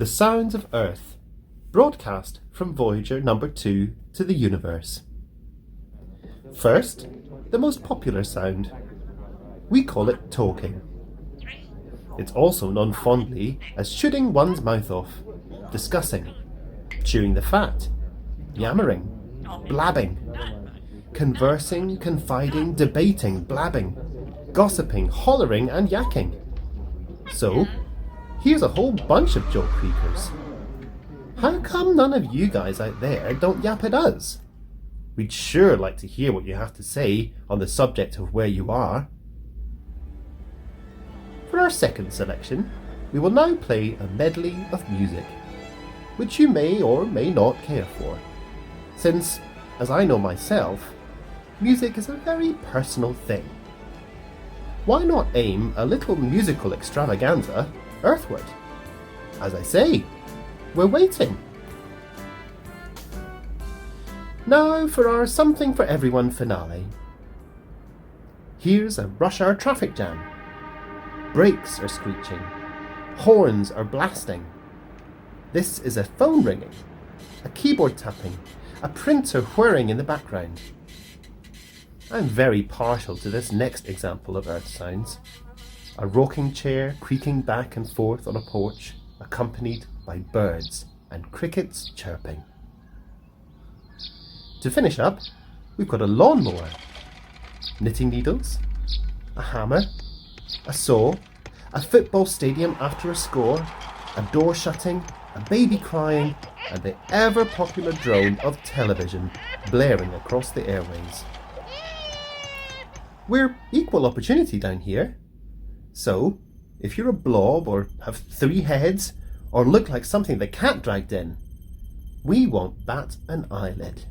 The Sounds of Earth, broadcast from Voyager number 2 to the universe. First, the most popular sound. We call it talking. It's also known fondly as shooting one's mouth off, discussing, chewing the fat, yammering, blabbing, conversing, confiding, debating, blabbing, gossiping, hollering and yakking. So, here's a whole bunch of joke creakers. How come none of you guys out there don't yap at us? We'd sure like to hear what you have to say on the subject of where you are. For our second selection, we will now play a medley of music, which you may or may not care for, since, as I know myself, music is a very personal thing. Why not aim a little musical extravaganza earthward? As I say, we're waiting. Now for our Something for Everyone finale. Here's a rush hour traffic jam. Brakes are screeching. Horns are blasting. This is a phone ringing, a keyboard tapping, a printer whirring in the background. I'm very partial to this next example of earth sounds. A rocking chair creaking back and forth on a porch, accompanied by birds and crickets chirping. To finish up, we've got a lawnmower, knitting needles, a hammer, a saw, a football stadium after a score, a door shutting, a baby crying, and the ever popular drone of television blaring across the airways. We're equal opportunity down here. So, if you're a blob or have 3 heads or look like something the cat dragged in, we won't bat an eyelid.